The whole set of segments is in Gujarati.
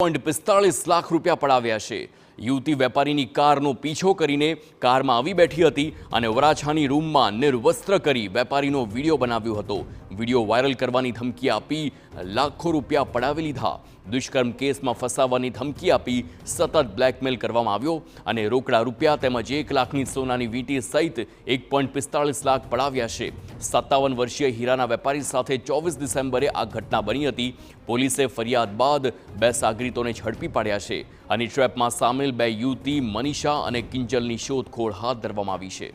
45 લાખ રૂપિયા પડાવ્યા છે। યુવતી વેપારીની કારનો પીછો કરીને કારમાં આવી બેઠી હતી અને વરાછાની રૂમમાં નિર્વસ્ત્ર કરી વેપારીનો વિડીયો બનાવ્યો હતો। વિડીયો વાયરલ કરવાની ધમકી આપી લાખો રૂપિયા પડાવી લીધા। દુષ્કર્મ કેસમાં ફસાવવાની ધમકી આપી સતત બ્લેકમેલ કરવામાં આવ્યો અને રોકડા રૂપિયા તેમજ 1 લાખની સોનાની વીંટી સહિત 1.45 લાખ પડાવ્યા છે। 57 વર્ષીય હીરાના વેપારી સાથે 24 ડિસેમ્બરે આ ઘટના બની હતી। પોલીસે ફરિયાદ બાદ 2 સાગરીતોને ઝડપી પાડ્યા છે અને ટ્રેપમાં સામેલ 2 યુવતી મનીષા અને કિંજલની શોધખોળ હાથ ધરવામાં આવી છે।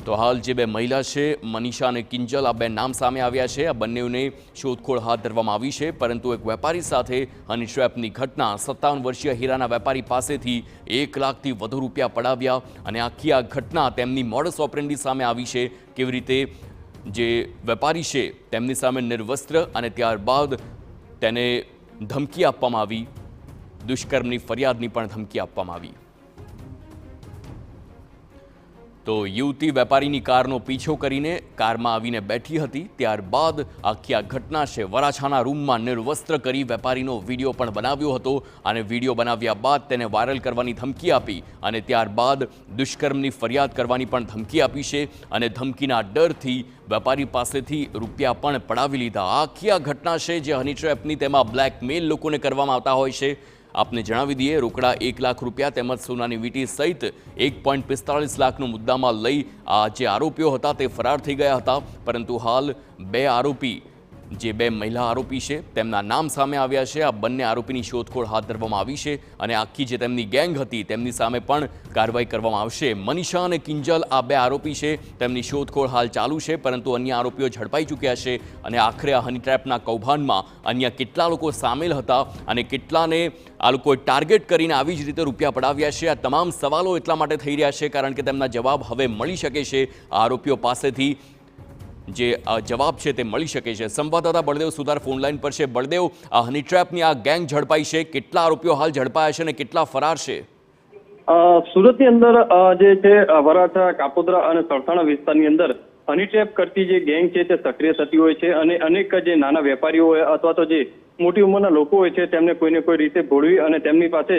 તો હાલ જે 2 મહિલા છે મનીષા અને કિંજલ, આ 2 નામ સામે આવ્યા છે। આ બંનેને શોધખોળ હાથ ધરવામાં આવી છે, પરંતુ એક વેપારી સાથે હની ટ્રેપની ઘટના 57 વર્ષીય હીરાના વેપારી પાસેથી 1 લાખથી વધુ રૂપિયા પડાવ્યા અને આખી આ ઘટના તેમની મોડસ ઓપરેન્ડી સામે આવી છે। કેવી રીતે જે વેપારી છે તેમની સામે નિર્વસ્ત્ર અને ત્યારબાદ તેને ધમકી આપવામાં આવી, દુષ્કર્મની ફરિયાદની પણ ધમકી આપવામાં આવી। તો યુવતી વેપારીની કારનો પીછો કરીને કારમાં આવીને બેઠી હતી, ત્યારબાદ આખી આ ઘટના છે વરાછાના રૂમમાં નિર્વસ્ત્ર કરી વેપારીનો વિડીયો પણ બનાવ્યો હતો અને વિડીયો બનાવ્યા બાદ તેને વાયરલ કરવાની ધમકી આપી અને ત્યારબાદ દુષ્કર્મની ફરિયાદ કરવાની પણ ધમકી આપી છે અને ધમકીના ડરથી વેપારી પાસેથી રૂપિયા પણ પડાવી લીધા। આખી આ ઘટના છે જે હની ટ્રેપની, તેમાં બ્લેકમેલ લોકોને કરવામાં આવતા હોય છે। આપને જણાવી દઈએ, રોકડા 1 લાખ રૂપિયા તેમજ સોનાની વીંટી સહિત 1.45 લાખનો મુદ્દામાં લઈ આ જે આરોપીઓ હતા તે ફરાર થઈ ગયા હતા, પરંતુ હાલ 2 આરોપી, જે 2 મહિલા આરોપી છે તેમના નામ સામે આવ્યા છે। આ બંને આરોપીની શોધખોળ હાથ ધરવામાં આવી છે અને આખી જે તેમની ગેંગ હતી તેમની સામે પણ કાર્યવાહી કરવામાં આવશે। મનીષા અને કિંજલ આ 2 આરોપી છે, તેમની શોધખોળ હાલ ચાલુ છે, પરંતુ અન્ય આરોપીઓ ઝડપાઈ ચૂક્યા છે અને આખરે આ હની ટ્રેપના કૌભાંડમાં અન્ય કેટલા લોકો સામેલ હતા અને કેટલાને આ લોકોએ ટાર્ગેટ કરીને આવી જ રીતે રૂપિયા પડાવ્યા છે, આ તમામ સવાલો એટલા માટે થઈ રહ્યા છે કારણ કે તેમના જવાબ હવે મળી શકે છે। આરોપીઓ પાસેથી જે જવાબ છે તે મળી શકે છે। સંવાદદાતા બળદેવ સુધાર ફોનલાઈન પર છે। બળદેવ, આ હની ટ્રેપની આ ગેંગ ઝડપાઈ છે, કેટલા આરોપીઓ હાલ ઝડપાયા છે અને કેટલા ફરાર છે? સુરતની અંદર જે છે વરાછા, કાપોદ્રા અને સરથાણા વિસ્તારની અંદર હની ટ્રેપ કરતી જે ગેંગ છે તે સક્રિય થતી હોય છે અને અનેક જે નાના વેપારીઓ હોય અથવા તો જે મોટી ઉંમરના લોકો હોય છે તેમને કોઈને કોઈ રીતે ભોળવી અને તેમની પાસે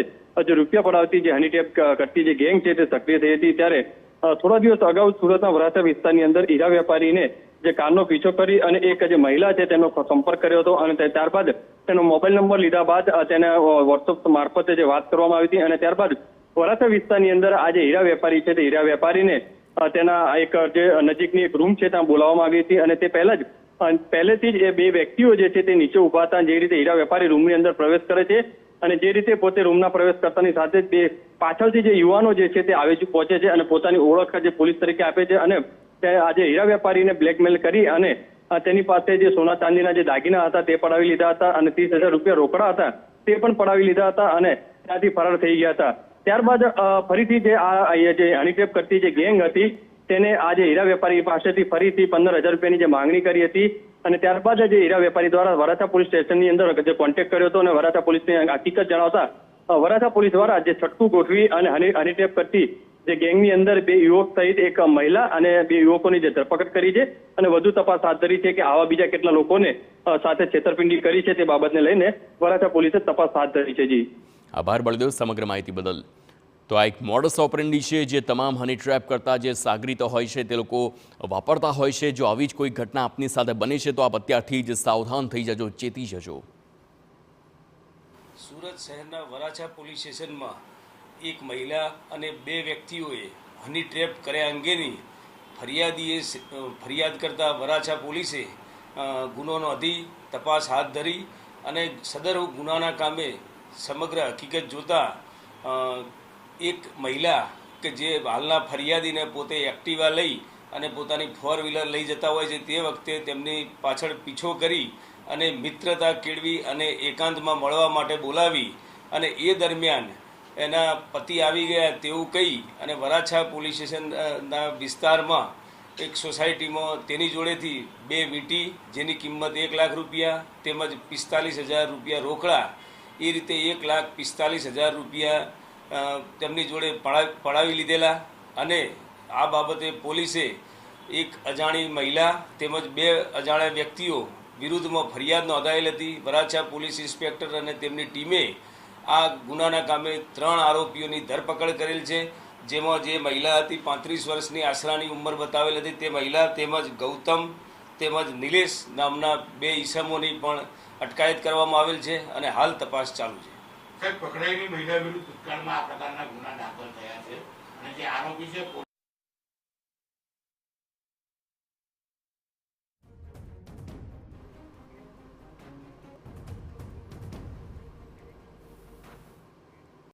જે રૂપિયા પડાવતી જે હની ટ્રેપ કરતી જે ગેંગ છે તે સક્રિય થઈ હતી। ત્યારે થોડા દિવસ અગાઉ સુરતના વરાછા વિસ્તારની અંદર હીરા વેપારીને જે કારનો પીછો કરી અને એક જે મહિલા છે તેનો સંપર્ક કર્યો હતો અને ત્યારબાદ તેનો મોબાઈલ નંબર લીધા બાદ તેને વોટ્સઅપ મારફતે જે વાત કરવામાં આવી હતી અને ત્યારબાદ વરાછા વિસ્તારની અંદર આ જે હીરા વેપારી છે તે હીરા વેપારીને તેના એક જે નજીકની એક રૂમ છે ત્યાં બોલાવવામાં આવી હતી અને તે પહેલેથી જ એ 2 વ્યક્તિઓ જે છે તે નીચે ઉભા હતા। જે રીતે હીરા વેપારી રૂમની અંદર પ્રવેશ કરે છે અને જે રીતે પોતે રૂમના પ્રવેશ કરતાની સાથે જ 2 પાછળથી જે યુવાનો જે છે તે આવી પહોંચે છે અને પોતાની ઓળખ જે પોલીસ તરીકે આપે છે અને આજે હીરા વેપારીને બ્લેકમેલ કરી અને તેની પાસે જે સોના ચાંદીના જે દાગીના હતા તે પડાવી લીધા હતા અને 30,000 રૂપિયા રોકડા હતા તે પણ પડાવી લીધા હતા અને ત્યાંથી ફરાર થઈ ગયા હતા। ત્યારબાદ ફરીથી જે હની ટ્રેપ કરતી જે ગેંગ હતી તેને આજે હીરા વેપારી પાસેથી ફરીથી 15,000 રૂપિયાની જે માંગણી કરી હતી અને ત્યારબાદ જે હીરા વેપારી દ્વારા વરાછા પોલીસ સ્ટેશનની અંદર જે કોન્ટેક્ટ કર્યો હતો અને વરાછા પોલીસને હકીકત જણાવતા વરાછા પોલીસ દ્વારા જે છટકું ગોઠવી અને હની ટ્રેપ કરતી જે ગેંગની અંદર 2 યુવક સહિત એક મહિલા અને 2 યુવકોની જે ધરપકડ કરી છે અને વધુ તપાસ હાથ ધરી છે કે આવા બીજા કેટલા લોકોને સાથે છેતરપિંડી કરી છે તે બાબતને લઈને વરાછા પોલીસે તપાસ હાથ ધરી છે। જી આભાર બળદેવ સમગ્ર માહિતી બદલ। તો આ એક મોડસ ઓપરેન્ડી છે જે તમામ હની ટ્રેપ કરતા જે સાગરીતો હોય છે તે લોકો વાપરતા હોય છે। જો આવી જ કોઈ ઘટના આપની સાથે બને છે તો આપ અત્યારથી જ સાવધાન થઈ જજો, ચેતી જજો। સુરત શહેરના વરાછા પોલીસ સ્ટેશનમાં એક મહિલા અને 2 વ્યક્તિઓએ હની ટ્રેપ કર્યા અંગેની ફરિયાદ કરતા વરાછા પોલીસે ગુનો નોંધી તપાસ હાથ ધરી અને સદર ગુનાના કામે સમગ્ર હકીકત જોતા એક મહિલા કે જે હાલના ફરિયાદીને પોતે એક્ટિવા લઈ અને પોતાની 4 વ્હીલર લઈ જતા હોય છે તે વખતે તેમની પાછળ પીછો કરી અને મિત્રતા કેળવી અને એકાંતમાં મળવા માટે બોલાવી અને એ દરમિયાન એના પતિ આવી ગયા તેવું કહી અને વરાછા પોલીસ સ્ટેશનના વિસ્તારમાં એક સોસાયટીમાં તેની જોડેથી 2 વીંટી જેની કિંમત 1 લાખ રૂપિયા તેમજ 45,000 રૂપિયા રોકડા, એ રીતે 1,45,000 રૂપિયા તેમની જોડે પડાવી લીધેલા અને આ બાબતે પોલીસે એક અજાણી મહિલા તેમજ 2 અજાણ્યા વ્યક્તિઓ વિરુદ્ધમાં ફરિયાદ નોંધાયેલ હતી. વરાછા પોલીસ ઇન્સ્પેક્ટર અને તેમની ટીમે આ ગુનાના કામે 3 આરોપીઓની ધરપકડ કરેલ છે, જેમાં જે મહિલા હતી 35 વર્ષની આશરાની ઉંમર બતાવેલ હતી તે મહિલા, તેમજ ગૌતમ તેમજ નિલેશ નામના 2 ઈસમોની પણ અટકાયત કરવામાં આવેલ છે અને હાલ તપાસ ચાલુ છે. સાહેબ, પકડાયેલી મહિલા વિરુદ્ધ ભૂતકાળમાં આ પ્રકારના ગુના દાખલ થયા છે અને જે આરોપી છે